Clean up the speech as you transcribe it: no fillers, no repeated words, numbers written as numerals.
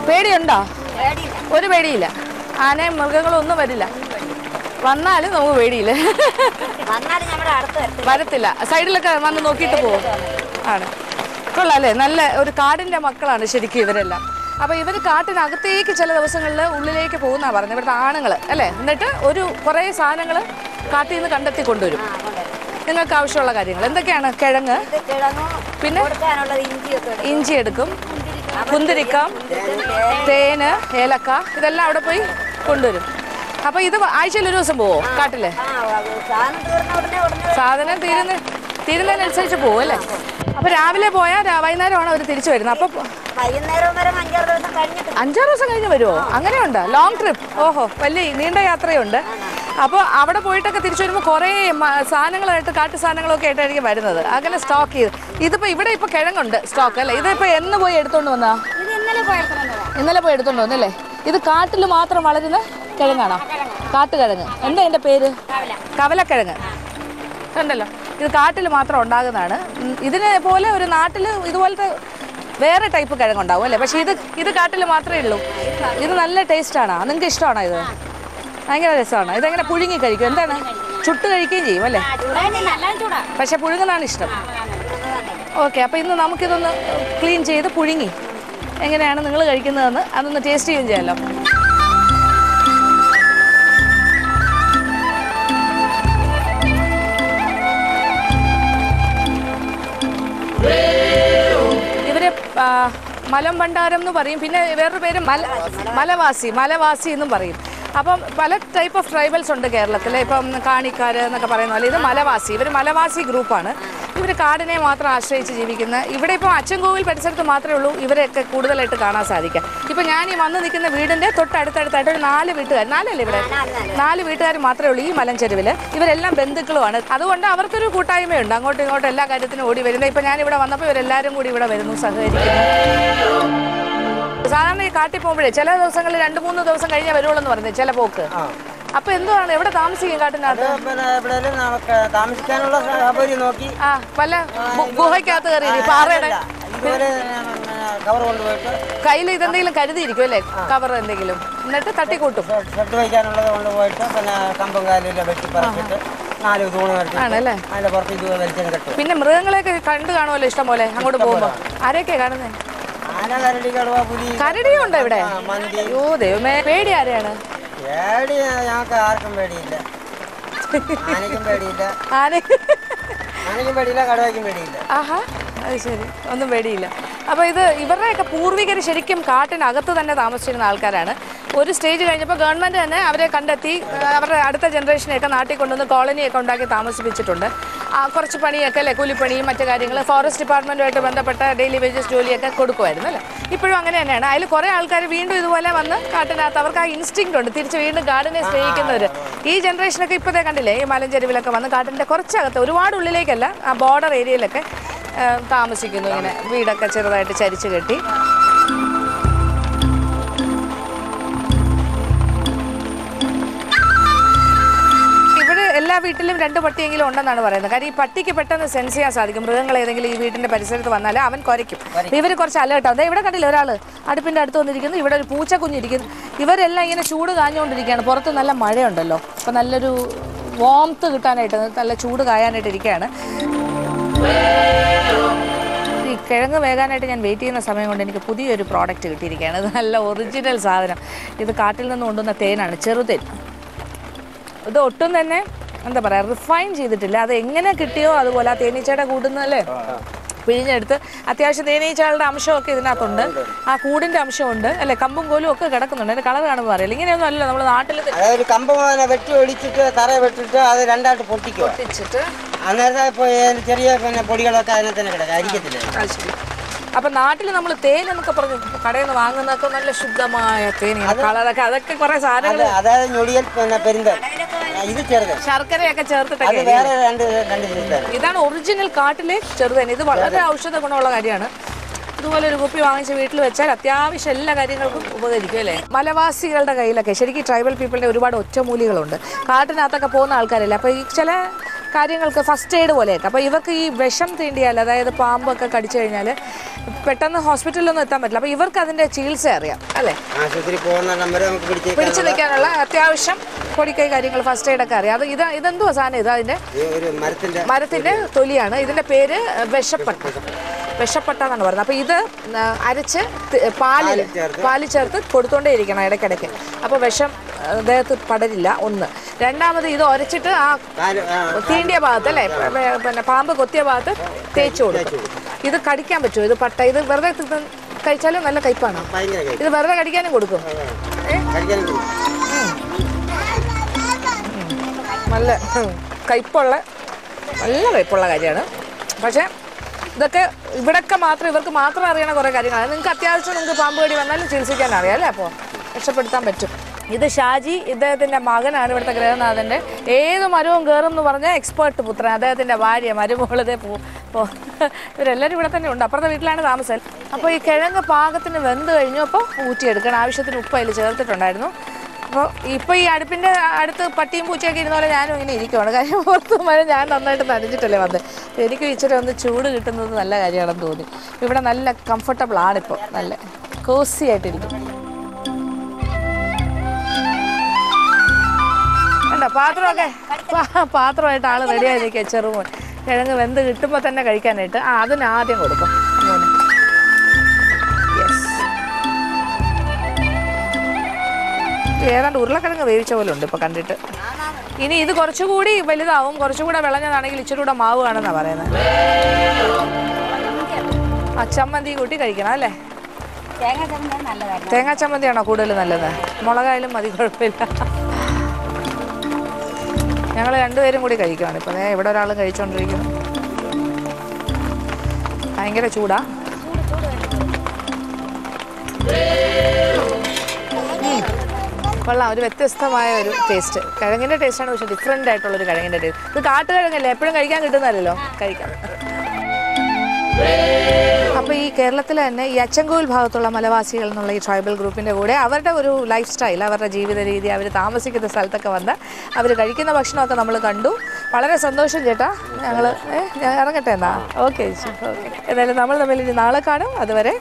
പേടിയുണ്ടോ? ഒരു പേടിയില്ല. ആനയും മൃഗങ്ങളും ഒന്നും വരില്ല. വന്നാലും നമുക്ക് പേടിയില്ല. വരത്തില്ല. സൈഡിലൊക്കെ വന്ന് നോക്കിയിട്ട് പോകും. ആണ്. കൊള്ളാല്ലേ? നല്ല ഒരു കാടിന്റെ മക്കളാണ് ശരിക്കും ഇവരെല്ലാം. അപ്പോൾ ഇവർ കാട്ടിനകത്തേക്ക് ചില ദിവസങ്ങളിൽ ഉള്ളിലേക്ക് പോകുന്ന പറഞ്ഞത് ഇവിടുത്തെ ആണുങ്ങൾ അല്ലേ. എന്നിട്ട് കുറേ സാധനങ്ങൾ കാട്ടിൽ നിന്ന് കണ്ടെത്തി കൊണ്ടുവരും. നിങ്ങൾക്ക് ആവശ്യമുള്ള കാര്യങ്ങൾ എന്തൊക്കെയാണ്? കിഴങ്ങ്, പിന്നെ ഇഞ്ചി എടുക്കും, കുന്തിരിക്കം, തേന്, ഏലക്ക, ഇതെല്ലാം അവിടെ പോയി കൊണ്ടുവരും. അപ്പോൾ ഇത് ആഴ്ചയിൽ ഒരു ദിവസം പോവോ കാട്ടില്? സാധനം തീരുന്നതിനനുസരിച്ച് പോവും അല്ലേ. അപ്പോൾ രാവിലെ പോയാൽ വൈകുന്നേരമാണ് അവർ തിരിച്ചു വരുന്നത്. അപ്പോൾ 5-6 ദിവസം കഴിഞ്ഞ് വരുമോ? അങ്ങനെയുണ്ട്. Long trip. ഓഹോ, വലിയ നീണ്ട യാത്രയുണ്ട്. അപ്പോൾ അവിടെ പോയിട്ടൊക്കെ തിരിച്ചു വരുമ്പോൾ കുറേ സാധനങ്ങളായിട്ട് കാട്ടു സാധനങ്ങളൊക്കെ ആയിട്ടായിരിക്കും വരുന്നത്. അങ്ങനെ സ്റ്റോക്ക് ചെയ്ത് ഇതിപ്പോൾ ഇവിടെ ഇപ്പോൾ കിഴങ്ങുണ്ട് സ്റ്റോക്ക് അല്ലേ. ഇതിപ്പോൾ എന്ന് പോയി എടുത്തോണ്ട് വന്നാ? ഇന്നലെ പോയി എടുത്തോണ്ട് വന്നല്ലേ. ഇത് കാട്ടിൽ മാത്രം വളരുന്ന കിഴങ്ങാണോ? കാട്ടുകിഴങ്ങ്. എന്താ എൻ്റെ പേര്? കവലക്കിഴങ്ങ്. കണ്ടല്ലോ, ഇത് കാട്ടിൽ മാത്രം ഉണ്ടാകുന്നതാണ്. ഇതിനെ പോലെ ഒരു നാട്ടിൽ ഇതുപോലത്തെ വേറെ ടൈപ്പ് കിഴങ്ങുണ്ടാവും അല്ലേ. പക്ഷേ ഇത് കാട്ടിൽ മാത്രമേ ഉള്ളൂ. ഇത് നല്ല ടേസ്റ്റാണോ? നിങ്ങൾക്ക് ഇഷ്ടമാണോ? ഇത് ഭയങ്കര രസമാണ്. ഇതെങ്ങനെ പുഴുങ്ങി കഴിക്കും? എന്താണ്, ചുട്ട് കഴിക്കുകയും ചെയ്യും അല്ലേ. പക്ഷെ പുഴുങ്ങുന്നതാണ് ഇഷ്ടം. ഓക്കെ, അപ്പോൾ ഇന്ന് നമുക്കിതൊന്ന് ക്ലീൻ ചെയ്ത് പുഴുങ്ങി എങ്ങനെയാണ് നിങ്ങൾ കഴിക്കുന്നതെന്ന് അതൊന്ന് ടേസ്റ്റ് ചെയ്യുകയും ചെയ്യാമല്ലോ. ഇവരെ മലമ്പണ്ടാരം എന്ന് പറയും. പിന്നെ വേറൊരു പേര് മലവാസി എന്നും പറയും. അപ്പം പല ടൈപ്പ് ഓഫ് ട്രൈബൽസ് ഉണ്ട് കേരളത്തിൽ. ഇപ്പം കാണിക്കാർ എന്നൊക്കെ പറയുന്ന പോലെ ഇത് മലവാസി. ഇവർ മലവാസി ഗ്രൂപ്പാണ്. ഇവർ കാടിനെ മാത്രം ആശ്രയിച്ച് ജീവിക്കുന്ന. ഇവിടെ ഇപ്പോൾ അച്ചൻകോവിൽ പരിസരത്ത് മാത്രമേ ഉള്ളൂ ഇവരെയൊക്കെ കൂടുതലായിട്ട് കാണാൻ സാധിക്കുക. ഇപ്പം ഞാൻ ഈ വന്ന് നിൽക്കുന്ന വീടിൻ്റെ തൊട്ടടുത്തായിട്ട് ഒരു 4 വീട്ടുകാർ, 4 ഇവിടെ 4 വീട്ടുകാർ മാത്രമേ ഉള്ളൂ ഈ മലഞ്ചെരുവിൽ. ഇവരെല്ലാം ബന്ധുക്കളുമാണ്. അതുകൊണ്ട് അവർക്കൊരു കൂട്ടായ്മയുണ്ട്. അങ്ങോട്ടും ഇങ്ങോട്ടും എല്ലാ കാര്യത്തിനും ഓടി വരുന്നത്. ഇപ്പം ഞാനിവിടെ വന്നപ്പോൾ ഇവരെല്ലാവരും കൂടി ഇവിടെ വരുന്നു, സഹകരിക്കുന്നു. സാധാരണ ഈ കാട്ടിൽ പോകുമ്പോഴേ ചില ദിവസങ്ങളിൽ 2-3 ദിവസം കഴിഞ്ഞാൽ വരുവുള്ളൂ എന്ന് പറയുന്നത് ചില പോക്ക്. അപ്പൊ എന്തുവാണ്, എവിടെ താമസിക്കും കാട്ടിനകത്ത്? താമസിക്കാനുള്ള സൗകര്യം നോക്കി പല ഗുഹയ്ക്കകത്ത് കയറി പാറയുടെ കയ്യിൽ ഇതെന്തെങ്കിലും കരുതിയിരിക്കും അല്ലേ, കവർ എന്തെങ്കിലും, എന്നിട്ട് തട്ടിക്കൂട്ടും. ഷെഡ് വയ്ക്കാനുള്ളത് കൊണ്ടുപോയിട്ട് പിന്നെ കമ്പും കാലിലും വെട്ടി പറിച്ചിട്ട് 4 തൂണ് ആണല്ലേ. അതിന്റെ പുറത്ത് ഇത് വലിച്ചം കെട്ടും. പിന്നെ മൃഗങ്ങളെയൊക്കെ കണ്ടു കാണുമല്ലോ ഇഷ്ടം പോലെ അങ്ങോട്ട് പോകുമ്പോ. ആരെയൊക്കെയാ കാണുന്നത്? കരടിയും ഉണ്ടോ ഇവിടെ? അയ്യോ ദൈവമേ, പേടി ആരെയാണ്? പേടി ഞങ്ങൾക്ക് ആർക്കും പേടിയില്ല. ആനയ്ക്കും പേടിയില്ല, കടുവയ്ക്കും പേടിയില്ല. ആഹാ, അത് ശരി, ഒന്നും പേടിയില്ല. അപ്പോൾ ഇവരുടെയൊക്കെ പൂർവികർ ശരിക്കും കാട്ടിനകത്ത് തന്നെ താമസിച്ചിരുന്ന ആൾക്കാരാണ്. ഒരു സ്റ്റേജ് കഴിഞ്ഞപ്പോൾ ഗവൺമെൻറ് തന്നെ അവരെ കണ്ടെത്തി അവരുടെ അടുത്ത ജനറേഷനെയൊക്കെ നാട്ടിൽ കൊണ്ടുവന്ന് കോളനിയൊക്കെ ഉണ്ടാക്കി താമസിപ്പിച്ചിട്ടുണ്ട്. കുറച്ച് പണിയൊക്കെ അല്ലേ, കൂലിപ്പണിയും മറ്റു കാര്യങ്ങൾ ഫോറസ്റ്റ് ഡിപ്പാർട്ട്മെൻറ്റുമായിട്ട് ബന്ധപ്പെട്ട ഡെയിലി വേജസ് ജോലിയൊക്കെ കൊടുക്കുമായിരുന്നു അല്ലേ. ഇപ്പോഴും അങ്ങനെ തന്നെയാണ്. അതിൽ കുറേ ആൾക്കാർ വീണ്ടും ഇതുപോലെ വന്ന് കാട്ടിനകത്ത് അവർക്ക് ആ ഇൻസ്റ്റിങ്ക്റ്റ് ഉണ്ട്, തിരിച്ച് വീണ്ടും കാടിനെ സ്നേഹിക്കുന്നവർ. ഈ ജനറേഷനൊക്കെ ഇപ്പോഴത്തെ കണ്ടില്ലേ, ഈ മലഞ്ചെരുവിലൊക്കെ വന്ന് കാട്ടിൻ്റെ കുറച്ചകത്ത്, ഒരുപാട് ഉള്ളിലേക്കല്ല, ആ ബോർഡർ ഏരിയയിലൊക്കെ താമസിക്കുന്നു. ഇങ്ങനെ വീടൊക്കെ ചെറുതായിട്ട് ചരിച്ചു കെട്ടി. ഇവിടെ എല്ലാ വീട്ടിലും 2 പട്ടിയെങ്കിലും ഉണ്ടെന്നാണ് പറയുന്നത്. കാര്യം ഈ പട്ടിക്ക് പെട്ടെന്ന് സെൻസ് ചെയ്യാൻ സാധിക്കും. മൃഗങ്ങൾ ഏതെങ്കിലും ഈ വീടിന്റെ പരിസരത്ത് വന്നാൽ അവൻ കുരയ്ക്കും. ഇവർ കുറച്ച് അലേർട്ടാവും. ഇവിടെ കണ്ടില്ല, ഒരാൾ അടുപ്പിന്റെ അടുത്ത് വന്നിരിക്കുന്നു, ഇവിടെ ഒരു പൂച്ചക്കുഞ്ഞിരിക്കുന്നു. ഇവരെല്ലാം ഇങ്ങനെ ചൂട് കാഞ്ഞുകൊണ്ടിരിക്കുകയാണ്. പുറത്ത് നല്ല മഴയുണ്ടല്ലോ, അപ്പം നല്ലൊരു വാംത്ത് കിട്ടാനായിട്ട്, നല്ല ചൂട് കായാനായിട്ട് ഇരിക്കുകയാണ്. ഈ കിഴങ്ങ് വേകാനായിട്ട് ഞാൻ വെയിറ്റ് ചെയ്യുന്ന സമയം കൊണ്ട് എനിക്ക് പുതിയൊരു പ്രോഡക്റ്റ് കിട്ടിയിരിക്കുകയാണ്. ഇത് നല്ല ഒറിജിനൽ സാധനം. ഇത് കാട്ടിൽ നിന്ന് കൊണ്ടുവന്ന തേനാണ്, ചെറുതേൻ. ഇത് ഒട്ടും തന്നെ എന്താ പറയുക, റിഫൈൻ ചെയ്തിട്ടില്ല. അത് എങ്ങനെ കിട്ടിയോ അതുപോലെ ആ തേനീച്ചയുടെ കൂടുന്നല്ലേ പിഴിഞ്ഞെടുത്ത് അത്യാവശ്യം തേനീച്ചകളുടെ അംശമൊക്കെ ഇതിനകത്തുണ്ട്. ആ കൂടിൻ്റെ അംശമുണ്ട് അല്ലേ, കമ്പും കോലും ഒക്കെ കിടക്കുന്നുണ്ട്. അതിൻ്റെ കളർ കാണുമ്പോൾ അറിയില്ല. ഇങ്ങനെയൊന്നും അല്ല നമ്മൾ നാട്ടിൽ കമ്പ് വെട്ടി ഒടിച്ചിട്ട് തറ വെട്ടിട്ട് അത് 2ആയിട്ട് പൊട്ടിച്ചിട്ട് അന്നേരം ചെറിയ പിന്നെ പൊടികളൊക്കെ അതിനെ തന്നെ കിടക്കുക, അരിക്കത്തില്ല. അപ്പം നാട്ടിൽ നമ്മൾ തേൻ എന്നൊക്കെ പറഞ്ഞു കടയിൽ നിന്ന് വാങ്ങുന്നതൊക്കെ നല്ല ശുദ്ധമായ തേനാണ്, കളറൊക്കെ, അതൊക്കെ കുറേ സാധനങ്ങൾ. അതായത് ഞൊടിയൽ പിന്നെ പെരുന്തൽ, ഇത് ചെറുത് ശർക്കരയൊക്കെ ചേർത്തിട്ടൊക്കെ. ഇതാണ് ഒറിജിനൽ കാട്ടിലെ ചെറുതേൻ. ഇത് വളരെ ഔഷധ ഗുണമുള്ള കാര്യമാണ്. ഇതുപോലെ ഒരു കുപ്പി വാങ്ങിച്ച് വീട്ടിൽ വെച്ചാൽ അത്യാവശ്യം എല്ലാ കാര്യങ്ങൾക്കും ഉപകരിക്കും അല്ലേ. മലവാസികളുടെ കയ്യിലൊക്കെ ശരിക്കും ട്രൈബൽ പീപ്പിളിൻ്റെ ഒരുപാട് ഒറ്റമൂലികളുണ്ട്. കാട്ടിനകത്തൊക്കെ പോകുന്ന ആൾക്കാരല്ലേ. അപ്പോൾ ഈ ചില കാര്യങ്ങൾക്ക് ഫസ്റ്റ് എയ്ഡ് പോലെയൊക്കെ. അപ്പോൾ ഇവർക്ക് ഈ വിഷം തീണ്ടിയാൽ, അതായത് പാമ്പൊക്കെ കടിച്ചു കഴിഞ്ഞാൽ പെട്ടെന്ന് ഹോസ്പിറ്റലിലൊന്നും എത്താൻ പറ്റില്ല. അപ്പോൾ ഇവർക്ക് അതിൻ്റെ ചികിത്സ അറിയാം അല്ലേ? പിടിച്ചു നിൽക്കാനുള്ള അത്യാവശ്യം പൊടിക്കൈ കാര്യങ്ങൾ ഫസ്റ്റ് എയ്ഡൊക്കെ അറിയാം. അത് ഇതെന്തുവാ സാധനം? ഇത് അതിൻ്റെ മരത്തിൻ്റെ തൊലിയാണ്. ഇതിൻ്റെ പേര് വിഷപ്പട്ട എന്നാണ് പറയുന്നത്. അപ്പോൾ ഇത് അരച്ച് പാലിൽ ചേർത്ത് കൊടുത്തോണ്ടേ ഇരിക്കണം ഇടയ്ക്കിടയ്ക്ക്. അപ്പോൾ വിഷം ദേഹത്ത് പടരില്ല. ഒന്ന്. രണ്ടാമത് ഇത് ഉരച്ചിട്ട് ആ തീണ്ടിയ ഭാഗത്ത് അല്ലേ, പിന്നെ പാമ്പ് കൊത്തിയ ഭാഗത്ത് തേച്ച് കൊടുക്കും. ഇത് കടിക്കാൻ പറ്റുമോ? ഇത് പട്ട ഇത് വെറുതെ കഴിച്ചാലും നല്ല കയ്പ്പാണ്. ഇത് വെറുതെ കടിക്കാനും കൊടുക്കും. നല്ല കയ്പുള്ള കാര്യമാണ്. പക്ഷേ ഇതൊക്കെ ഇവിടെയൊക്കെ ഇവർക്ക് മാത്രം അറിയണ കുറേ കാര്യങ്ങളാണ്. നിങ്ങൾക്ക് അത്യാവശ്യം നിങ്ങൾക്ക് പാമ്പ് കടി വന്നാലും ചികിത്സിക്കാൻ അറിയാം അല്ലേ? അപ്പോൾ രക്ഷപ്പെടുത്താൻ പറ്റും. ഇത് ഷാജി, ഇദ്ദേഹത്തിൻ്റെ മകനാണ് ഇവിടുത്തെ ഗൃഹനാഥൻ്റെ. ഏത് മരവും കയറും എന്ന് പറഞ്ഞാൽ എക്സ്പേർട്ട് പുത്രൻ. അദ്ദേഹത്തിൻ്റെ ഭാര്യ മരുമോളതേ ഇവരെല്ലാവരും ഇവിടെ തന്നെ ഉണ്ട്. അപ്പുറത്തെ വീട്ടിലാണ് താമസം. അപ്പോൾ ഈ കിഴങ്ങ് പാകത്തിന് വെന്ത് കഴിഞ്ഞപ്പോൾ ഊറ്റിയെടുക്കണം. ആവശ്യത്തിന് ഉപ്പ് അതിൽ ചേർത്തിട്ടുണ്ടായിരുന്നു. അപ്പോൾ ഇപ്പോൾ ഈ അടുപ്പിൻ്റെ അടുത്ത് പട്ടിയും പൂച്ചയൊക്കെ ഇരുന്ന പോലെ ഞാനും ഇങ്ങനെ ഇരിക്കുവാണ്. കാര്യം പുറത്ത് വരെ ഞാൻ നന്നായിട്ട് നനഞ്ഞിട്ടല്ലേ വന്നത്. എനിക്ക് ഇച്ചിരി ഒന്ന് ചൂട് കിട്ടുന്നത് നല്ല കാര്യമാണെന്ന് തോന്നി. ഇവിടെ നല്ല കംഫർട്ടബിൾ ആണിപ്പോൾ, നല്ല കോസി ആയിട്ടിരിക്കും. കണ്ടോ പാത്രമായിട്ട് ആൾ റെഡിയായി നിൽക്കുക. ചെറുമോൻ കിഴങ്ങ് വെന്ത് കിട്ടുമ്പോൾ തന്നെ കഴിക്കാനായിട്ട് അതിന് ആദ്യം കൊടുക്കും. ഏതാണ്ട് ഉരുളക്കിഴങ്ങ് വേവിച്ച പോലെ ഉണ്ട് ഇപ്പോൾ കണ്ടിട്ട്. ഇനി ഇത് കുറച്ചുകൂടി വലുതാവും. കുറച്ചുകൂടെ വിളഞ്ഞതാണെങ്കിൽ ഇച്ചിരി കൂടെ മാവ് കാണുന്നാണ് പറയുന്നത്. ചമ്മന്തി കൂട്ടി കഴിക്കണം അല്ലേ? തേങ്ങാ ചമ്മന്തിയാണോ കൂടുതൽ നല്ലത്? മുളകായാലും മതി, കുഴപ്പമില്ല. ഞങ്ങൾ രണ്ടുപേരും കൂടി കഴിക്കുകയാണ് ഇപ്പോൾ. ഇവിടെ ഒരാൾ കഴിച്ചുകൊണ്ടിരിക്കുന്നു. ഭയങ്കര ചൂടാ. കൊള്ളാം. ഒരു വ്യത്യസ്തമായ ഒരു ടേസ്റ്റ്. കിഴങ്ങിൻ്റെ ടേസ്റ്റാണ്, പക്ഷേ ഡിഫറെൻ്റ് ആയിട്ടുള്ളൊരു കിഴങ്ങിൻ്റെ ടേസ്റ്റ്. ഇത് കാട്ടുകിഴങ്ങല്ലേ, എപ്പോഴും കഴിക്കാൻ കിട്ടുന്നതല്ലോ. കഴിക്കാം. അപ്പോൾ ഈ കേരളത്തിൽ തന്നെ ഈ അച്ചൻകോവിൽ ഭാഗത്തുള്ള മലവാസികൾ എന്നുള്ള ഈ ട്രൈബൽ ഗ്രൂപ്പിൻ്റെ കൂടെ അവരുടെ ഒരു ലൈഫ് സ്റ്റൈൽ, അവരുടെ ജീവിത രീതി, അവർ താമസിക്കുന്ന സ്ഥലത്തൊക്കെ വന്ന് അവർ കഴിക്കുന്ന ഭക്ഷണമൊക്കെ നമ്മൾ കണ്ടു. വളരെ സന്തോഷം ചേട്ടാ. ഞാൻ ഇറങ്ങട്ടെ എന്നാ? ഓക്കെ. എന്തായാലും നമ്മൾ തമ്മിൽ ഇനി നാളെ കാണും. അതുവരെ